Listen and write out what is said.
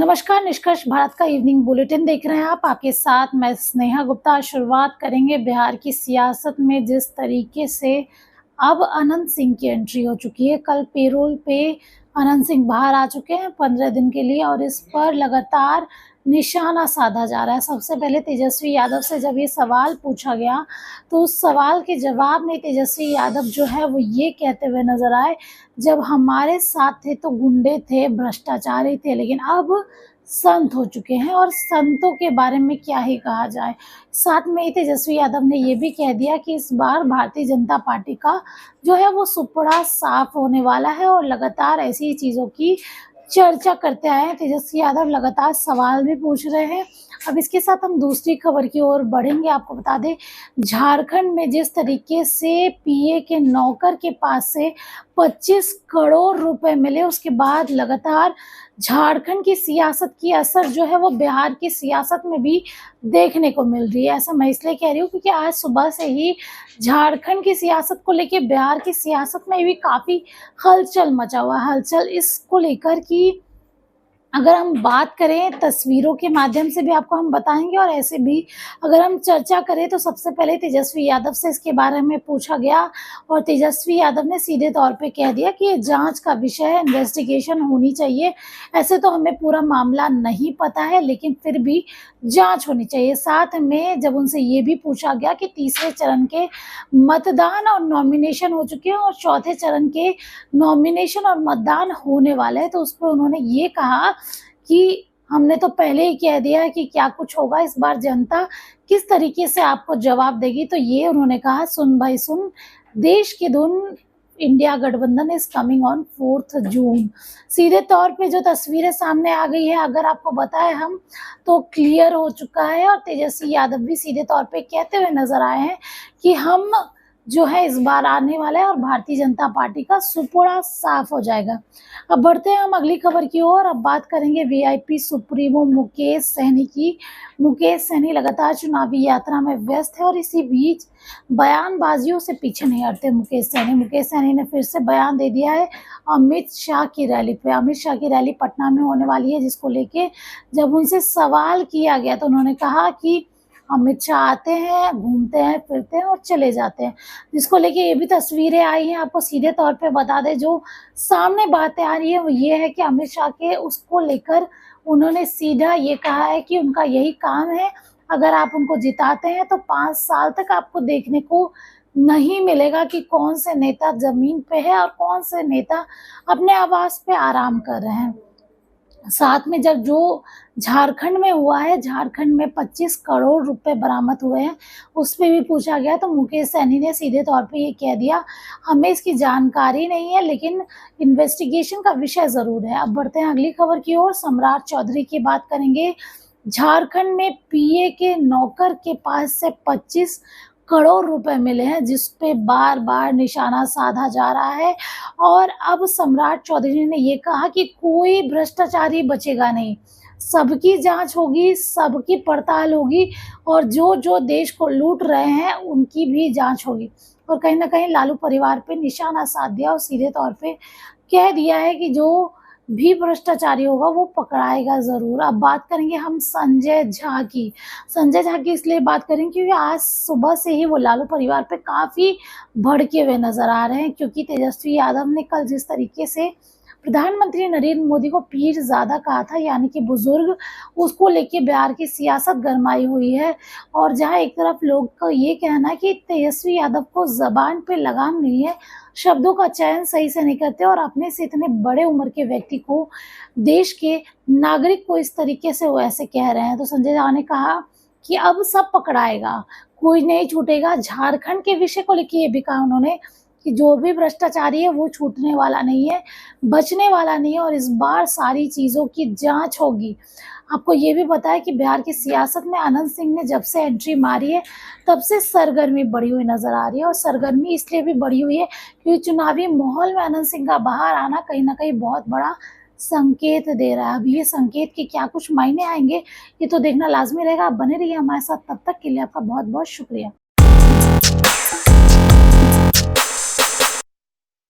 नमस्कार, निष्कर्ष भारत का इवनिंग बुलेटिन देख रहे हैं आप। आपके साथ मैं स्नेहा गुप्ता। शुरुआत करेंगे बिहार की सियासत में जिस तरीके से अब अनंत सिंह की एंट्री हो चुकी है। कल पेरोल पे अनंत सिंह बाहर आ चुके हैं 15 दिन के लिए और इस पर लगातार निशाना साधा जा रहा है। सबसे पहले तेजस्वी यादव से जब ये सवाल पूछा गया तो उस सवाल के जवाब में तेजस्वी यादव जो है वो ये कहते हुए नजर आए, जब हमारे साथ थे तो गुंडे थे, भ्रष्टाचारी थे, लेकिन अब संत हो चुके हैं और संतों के बारे में क्या ही कहा जाए। साथ में ही तेजस्वी यादव ने ये भी कह दिया कि इस बार भारतीय जनता पार्टी का जो है वो सुपड़ा साफ होने वाला है और लगातार ऐसी चीज़ों की चर्चा करते आए हैं। तेजस्वी यादव लगातार सवाल भी पूछ रहे हैं। अब इसके साथ हम दूसरी खबर की ओर बढ़ेंगे। आपको बता दें, झारखंड में जिस तरीके से पीए के नौकर के पास से 25 करोड़ रुपए मिले, उसके बाद लगातार झारखंड की सियासत की असर जो है वो बिहार की सियासत में भी देखने को मिल रही है। ऐसा मैं इसलिए कह रही हूँ क्योंकि आज सुबह से ही झारखंड की सियासत को लेके बिहार की सियासत में भी काफ़ी हलचल मचा हुआ है। हलचल इसको लेकर कि अगर हम बात करें तस्वीरों के माध्यम से भी आपको हम बताएंगे और ऐसे भी अगर हम चर्चा करें तो सबसे पहले तेजस्वी यादव से इसके बारे में पूछा गया और तेजस्वी यादव ने सीधे तौर पे कह दिया कि ये जांच का विषय है, इन्वेस्टिगेशन होनी चाहिए। ऐसे तो हमें पूरा मामला नहीं पता है, लेकिन फिर भी जांच होनी चाहिए। साथ में जब उनसे ये भी पूछा गया कि तीसरे चरण के मतदान और नॉमिनेशन हो चुके हैं और चौथे चरण के नॉमिनेशन और मतदान होने वाला है, तो उस पर उन्होंने ये कहा कि हमने तो पहले ही कह दिया है कि क्या कुछ होगा, इस बार जनता किस तरीके से आपको जवाब देगी। तो ये उन्होंने कहा, सुन भाई सुन, देश की धुन इंडिया गठबंधन इज कमिंग ऑन 4 जून। सीधे तौर पे जो तस्वीरें सामने आ गई है, अगर आपको बताएं हम, तो क्लियर हो चुका है और तेजस्वी यादव भी सीधे तौर पे कहते हुए नजर आए हैं कि हम जो है इस बार आने वाला है और भारतीय जनता पार्टी का सुपड़ा साफ हो जाएगा। अब बढ़ते हैं हम अगली खबर की ओर। अब बात करेंगे वीआईपी सुप्रीमो मुकेश सहनी की। मुकेश सहनी लगातार चुनावी यात्रा में व्यस्त है और इसी बीच बयानबाजियों से पीछे नहीं हटते मुकेश सहनी ने फिर से बयान दे दिया है अमित शाह की रैली पे। अमित शाह की रैली पटना में होने वाली है, जिसको लेके जब उनसे सवाल किया गया तो उन्होंने कहा कि अमित शाह आते हैं, घूमते हैं, फिरते हैं और चले जाते हैं, जिसको लेके ये भी तस्वीरें आई हैं। आपको सीधे तौर पे बता दें, जो सामने बातें आ रही है वो ये है कि अमित शाह के उसको लेकर उन्होंने सीधा ये कहा है कि उनका यही काम है, अगर आप उनको जिताते हैं तो 5 साल तक आपको देखने को नहीं मिलेगा कि कौन से नेता जमीन पे है और कौन से नेता अपने आवास पे आराम कर रहे हैं। साथ में जब जो झारखंड में हुआ है, झारखंड में 25 करोड़ रुपए बरामद हुए हैं, उस पर भी पूछा गया तो मुकेश सहनी ने सीधे तौर पे ये कह दिया, हमें इसकी जानकारी नहीं है, लेकिन इन्वेस्टिगेशन का विषय जरूर है। अब बढ़ते हैं अगली खबर की ओर। सम्राट चौधरी की बात करेंगे। झारखंड में पीए के नौकर के पास से 25 करोड़ रुपए मिले हैं, जिस पे बार बार निशाना साधा जा रहा है और अब सम्राट चौधरी ने ये कहा कि कोई भ्रष्टाचारी बचेगा नहीं, सबकी जांच होगी, सबकी पड़ताल होगी और जो जो देश को लूट रहे हैं उनकी भी जांच होगी। और कहीं ना कहीं लालू परिवार पे निशाना साध दिया और सीधे तौर पे कह दिया है कि जो भी भ्रष्टाचारी होगा वो पकड़ाएगा जरूर। अब बात करेंगे हम संजय झा की। संजय झा की इसलिए बात करेंगे क्योंकि आज सुबह से ही वो लालू परिवार पे काफी भड़के हुए नजर आ रहे हैं, क्योंकि तेजस्वी यादव ने कल जिस तरीके से प्रधानमंत्री नरेंद्र मोदी को पीर ज़्यादा कहा था, यानी कि बुजुर्ग, उसको लेके बिहार की सियासत गरमाई हुई है। और जहां एक तरफ लोग का ये कहना है कि तेजस्वी यादव को जबान पे लगाम नहीं है, शब्दों का चयन सही से नहीं करते और अपने से इतने बड़े उम्र के व्यक्ति को, देश के नागरिक को इस तरीके से वो ऐसे कह रहे हैं, तो संजय झा ने कहा कि अब सब पकड़ाएगा, कोई नहीं छूटेगा। झारखंड के विषय को लेकर ये भी कहा उन्होंने कि जो भी भ्रष्टाचारी है वो छूटने वाला नहीं है, बचने वाला नहीं है और इस बार सारी चीज़ों की जांच होगी। आपको ये भी पता है कि बिहार की सियासत में अनंत सिंह ने जब से एंट्री मारी है तब से सरगर्मी बढ़ी हुई नजर आ रही है और सरगर्मी इसलिए भी बढ़ी हुई है क्योंकि चुनावी माहौल में अनंत सिंह का बाहर आना कहीं ना कहीं बहुत बड़ा संकेत दे रहा है। अब ये संकेत के क्या कुछ मायने आएंगे ये तो देखना लाजमी रहेगा। आप बने रहिए हमारे साथ, तब तक के लिए आपका बहुत बहुत शुक्रिया।